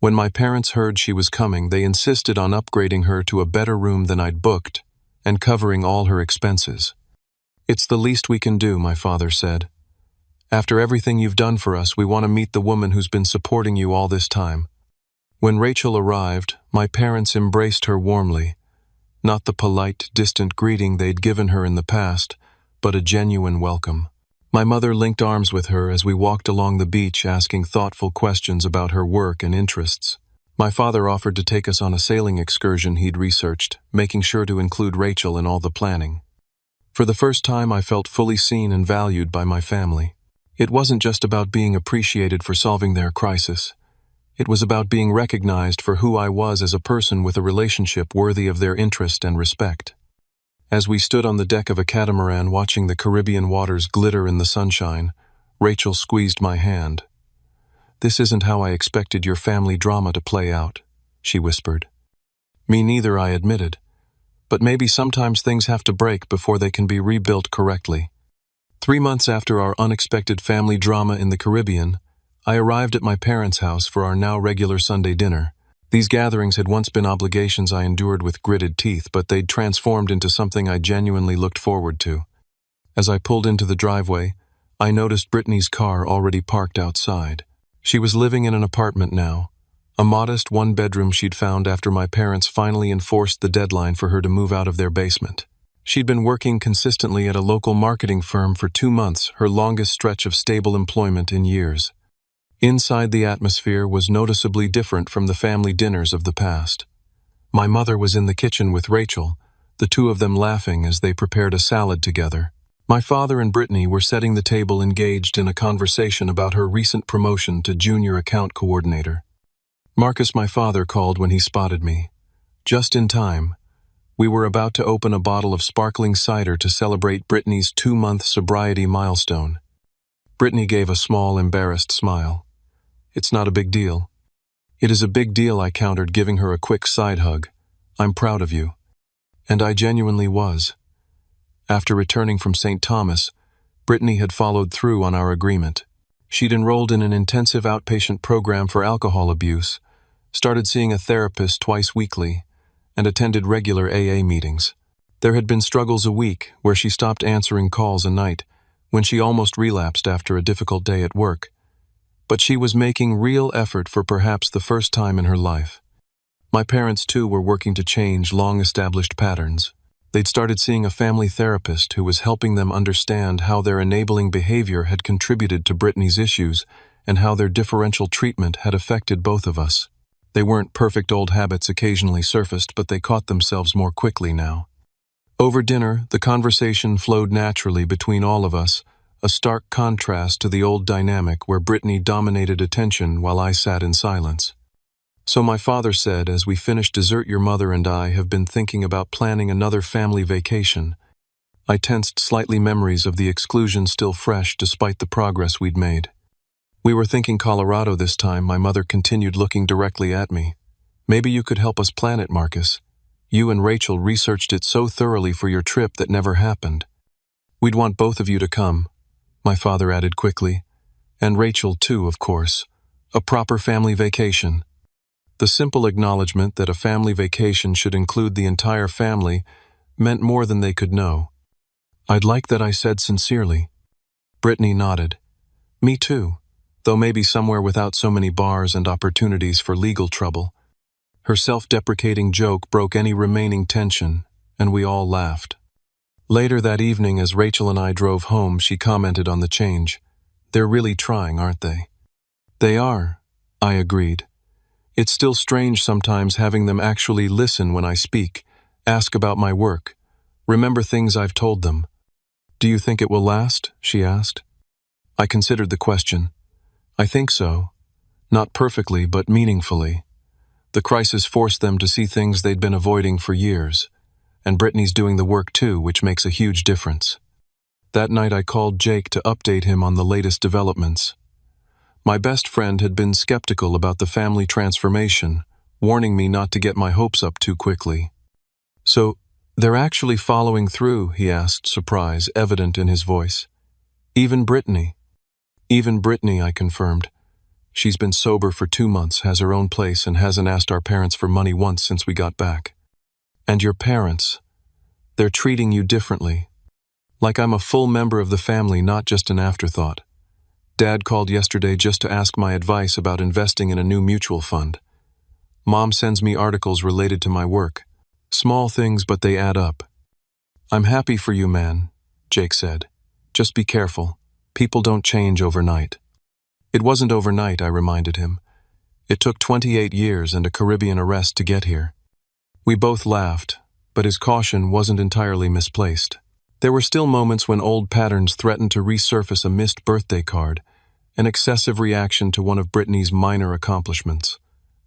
When my parents heard she was coming, they insisted on upgrading her to a better room than I'd booked and covering all her expenses. "It's the least we can do," my father said. "After everything you've done for us, we want to meet the woman who's been supporting you all this time." When Rachel arrived, my parents embraced her warmly. Not the polite, distant greeting they'd given her in the past, but a genuine welcome. My mother linked arms with her as we walked along the beach, asking thoughtful questions about her work and interests. My father offered to take us on a sailing excursion he'd researched, making sure to include Rachel in all the planning. For the first time, I felt fully seen and valued by my family. It wasn't just about being appreciated for solving their crisis. It was about being recognized for who I was as a person with a relationship worthy of their interest and respect. As we stood on the deck of a catamaran watching the Caribbean waters glitter in the sunshine, Rachel squeezed my hand. "This isn't how I expected your family drama to play out," she whispered. "Me neither," I admitted. "But maybe sometimes things have to break before they can be rebuilt correctly." 3 months after our unexpected family drama in the Caribbean, I arrived at my parents' house for our now regular Sunday dinner. These gatherings had once been obligations I endured with gritted teeth, but they'd transformed into something I genuinely looked forward to. As I pulled into the driveway, I noticed Brittany's car already parked outside. She was living in an apartment now, a modest one-bedroom she'd found after my parents finally enforced the deadline for her to move out of their basement. She'd been working consistently at a local marketing firm for 2 months, her longest stretch of stable employment in years. Inside, the atmosphere was noticeably different from the family dinners of the past. My mother was in the kitchen with Rachel, the two of them laughing as they prepared a salad together. My father and Brittany were setting the table, engaged in a conversation about her recent promotion to junior account coordinator. Marcus, my father, called when he spotted me. Just in time. We were about to open a bottle of sparkling cider to celebrate Brittany's 2-month sobriety milestone. Brittany gave a small, embarrassed smile. "It's not a big deal." "It is a big deal," I countered, giving her a quick side hug. "I'm proud of you." And I genuinely was. After returning from St. Thomas, Brittany had followed through on our agreement. She'd enrolled in an intensive outpatient program for alcohol abuse, started seeing a therapist twice weekly, and attended regular AA meetings. There had been struggles a week where she stopped answering calls a night, when she almost relapsed after a difficult day at work. But she was making real effort for perhaps the first time in her life. My parents, too, were working to change long-established patterns. They'd started seeing a family therapist who was helping them understand how their enabling behavior had contributed to Brittany's issues and how their differential treatment had affected both of us. They weren't perfect. Old habits occasionally surfaced, but they caught themselves more quickly now. Over dinner, the conversation flowed naturally between all of us, a stark contrast to the old dynamic where Brittany dominated attention while I sat in silence. "So my father said, as we finished dessert, your mother and I have been thinking about planning another family vacation. I tensed slightly, memories of the exclusion still fresh despite the progress we'd made. We were thinking Colorado this time. My mother continued, looking directly at me. Maybe you could help us plan it, Marcus. You and Rachel researched it so thoroughly for your trip that never happened. We'd want both of you to come, my father added quickly. And Rachel too, of course. A proper family vacation. The simple acknowledgement that a family vacation should include the entire family meant more than they could know. I'd like that, I said sincerely. Brittany nodded. Me too, though maybe somewhere without so many bars and opportunities for legal trouble. Her self-deprecating joke broke any remaining tension, and we all laughed. Later that evening, as Rachel and I drove home, she commented on the change. They're really trying, aren't they? They are, I agreed. It's still strange sometimes having them actually listen when I speak, ask about my work, remember things I've told them. Do you think it will last? She asked. I considered the question. I think so. Not perfectly, but meaningfully. The crisis forced them to see things they'd been avoiding for years, and Brittany's doing the work too, which makes a huge difference. That night I called Jake to update him on the latest developments. My best friend had been skeptical about the family transformation, warning me not to get my hopes up too quickly. So, they're actually following through, he asked, surprise evident in his voice. Even Brittany? Even Brittany, I confirmed. She's been sober for 2 months, has her own place, and hasn't asked our parents for money once since we got back. And your parents? They're treating you differently. Like I'm a full member of the family, not just an afterthought. Dad called yesterday just to ask my advice about investing in a new mutual fund. Mom sends me articles related to my work. Small things, but they add up. I'm happy for you, man, Jake said. Just be careful. People don't change overnight. It wasn't overnight, I reminded him. It took 28 years and a Caribbean arrest to get here. We both laughed, but his caution wasn't entirely misplaced. There were still moments when old patterns threatened to resurface: a missed birthday card, an excessive reaction to one of Brittany's minor accomplishments,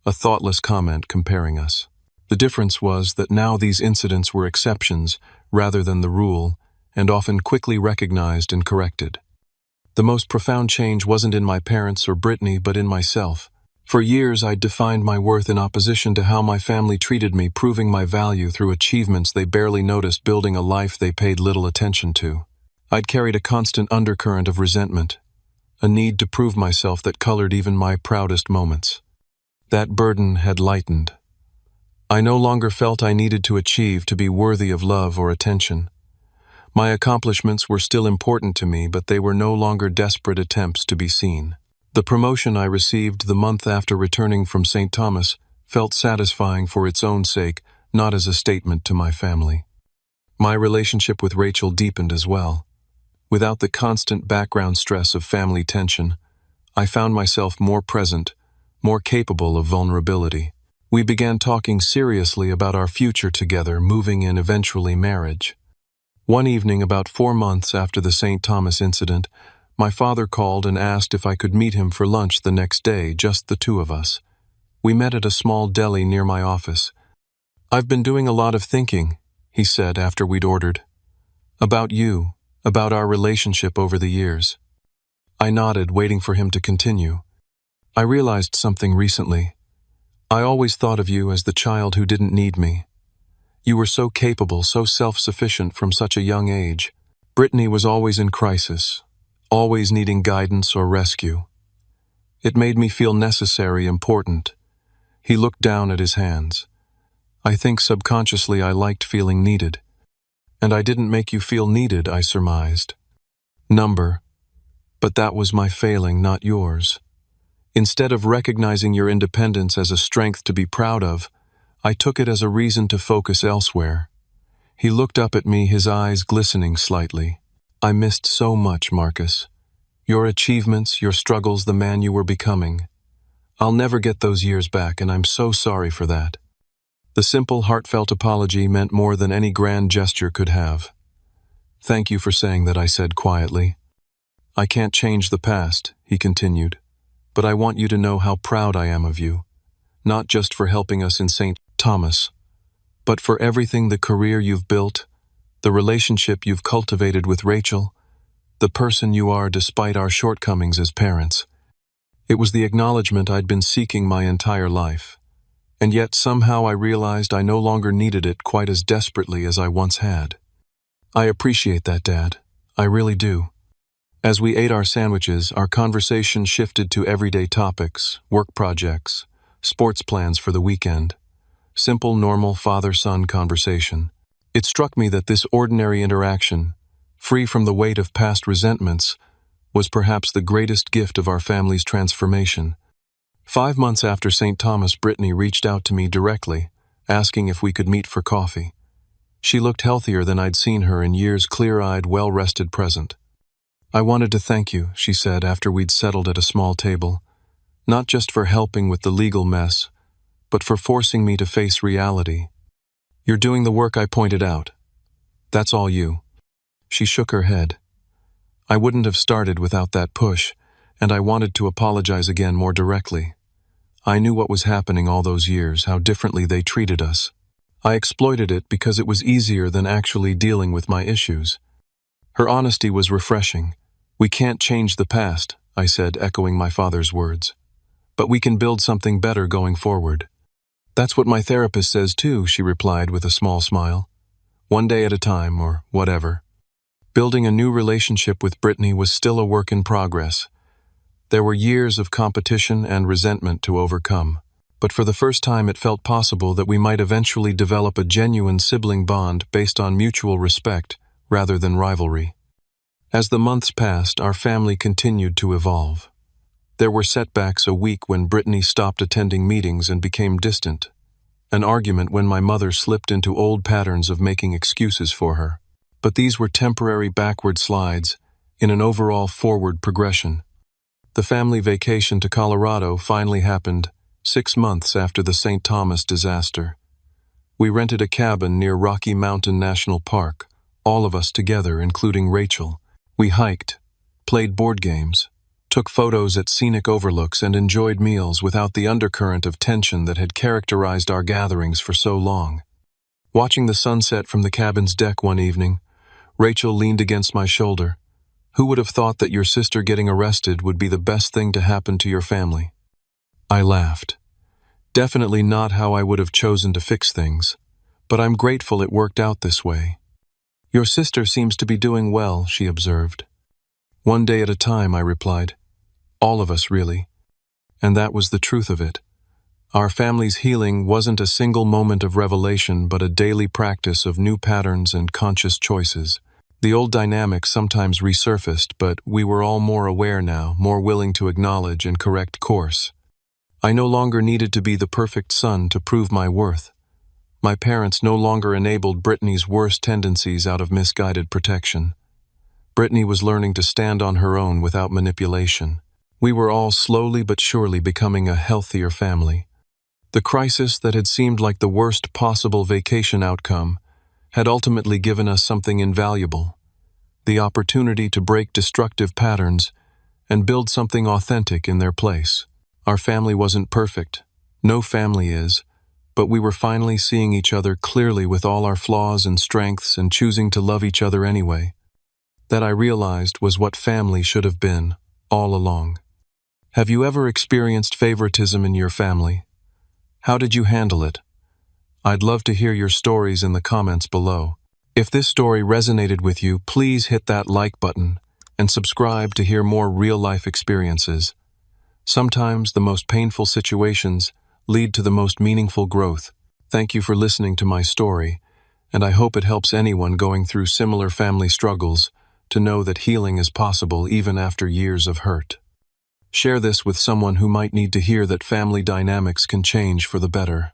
a thoughtless comment comparing us. The difference was that now these incidents were exceptions rather than the rule, and often quickly recognized and corrected. The most profound change wasn't in my parents or Brittany, but in myself. For years, I'd defined my worth in opposition to how my family treated me, proving my value through achievements they barely noticed, building a life they paid little attention to. I'd carried a constant undercurrent of resentment, a need to prove myself that colored even my proudest moments. That burden had lightened. I no longer felt I needed to achieve to be worthy of love or attention. My accomplishments were still important to me, but they were no longer desperate attempts to be seen. The promotion I received the month after returning from St. Thomas felt satisfying for its own sake, not as a statement to my family. My relationship with Rachel deepened as well. Without the constant background stress of family tension, I found myself more present, more capable of vulnerability. We began talking seriously about our future together, moving in eventually marriage. One evening, about 4 months after the St. Thomas incident, my father called and asked if I could meet him for lunch the next day, just the two of us. We met at a small deli near my office. I've been doing a lot of thinking, he said after we'd ordered. About you, about our relationship over the years. I nodded, waiting for him to continue. I realized something recently. I always thought of you as the child who didn't need me. You were so capable, so self-sufficient from such a young age. Brittany was always in crisis, always needing guidance or rescue. It made me feel necessary, important. He looked down at his hands. I think subconsciously I liked feeling needed. And I didn't make you feel needed, I surmised. Number. But that was my failing, not yours. Instead of recognizing your independence as a strength to be proud of, I took it as a reason to focus elsewhere. He looked up at me, his eyes glistening slightly. I missed so much, Marcus. Your achievements, your struggles, the man you were becoming. I'll never get those years back, and I'm so sorry for that. The simple, heartfelt apology meant more than any grand gesture could have. Thank you for saying that, I said quietly. I can't change the past, he continued, but I want you to know how proud I am of you. Not just for helping us in St. Thomas, but for everything, the career you've built, the relationship you've cultivated with Rachel, the person you are despite our shortcomings as parents. It was the acknowledgement I'd been seeking my entire life. And yet somehow I realized I no longer needed it quite as desperately as I once had. I appreciate that, Dad. I really do. As we ate our sandwiches, our conversation shifted to everyday topics, work projects, sports plans for the weekend. Simple, normal father-son conversation. It struck me that this ordinary interaction, free from the weight of past resentments, was perhaps the greatest gift of our family's transformation. 5 months after St. Thomas, Brittany reached out to me directly, asking if we could meet for coffee. She looked healthier than I'd seen her in years, clear-eyed, well-rested present. "I wanted to thank you," she said after we'd settled at a small table, "not just for helping with the legal mess, but for forcing me to face reality. You're doing the work I pointed out. That's all you." She shook her head. "I wouldn't have started without that push, and I wanted to apologize again more directly. I knew what was happening all those years, how differently they treated us. I exploited it because it was easier than actually dealing with my issues." Her honesty was refreshing. "We can't change the past," I said, echoing my father's words. "But we can build something better going forward." "That's what my therapist says too," she replied with a small smile. "One day at a time, or whatever." Building a new relationship with Brittany was still a work in progress. There were years of competition and resentment to overcome, but for the first time it felt possible that we might eventually develop a genuine sibling bond based on mutual respect rather than rivalry. As the months passed, our family continued to evolve. There were setbacks: a week when Brittany stopped attending meetings and became distant, an argument when my mother slipped into old patterns of making excuses for her. But these were temporary backward slides in an overall forward progression. The family vacation to Colorado finally happened 6 months after the St. Thomas disaster. We rented a cabin near Rocky Mountain National Park, all of us together, including Rachel. We hiked, played board games, took photos at scenic overlooks, and enjoyed meals without the undercurrent of tension that had characterized our gatherings for so long. Watching the sunset from the cabin's deck one evening, Rachel leaned against my shoulder. "Who would have thought that your sister getting arrested would be the best thing to happen to your family?" I laughed. "Definitely not how I would have chosen to fix things, but I'm grateful it worked out this way." "Your sister seems to be doing well," she observed. "One day at a time," I replied. "All of us, really." And that was the truth of it. Our family's healing wasn't a single moment of revelation, but a daily practice of new patterns and conscious choices. The old dynamics sometimes resurfaced, but we were all more aware now, more willing to acknowledge and correct course. I no longer needed to be the perfect son to prove my worth. My parents no longer enabled Brittany's worst tendencies out of misguided protection. Brittany was learning to stand on her own without manipulation. We were all slowly but surely becoming a healthier family. The crisis that had seemed like the worst possible vacation outcome had ultimately given us something invaluable: the opportunity to break destructive patterns and build something authentic in their place. Our family wasn't perfect. No family is. But we were finally seeing each other clearly with all our flaws and strengths and choosing to love each other anyway. That, I realized, was what family should have been, all along. Have you ever experienced favoritism in your family? How did you handle it? I'd love to hear your stories in the comments below. If this story resonated with you, please hit that like button and subscribe to hear more real-life experiences. Sometimes the most painful situations lead to the most meaningful growth. Thank you for listening to my story, and I hope it helps anyone going through similar family struggles to know that healing is possible even after years of hurt. Share this with someone who might need to hear that family dynamics can change for the better.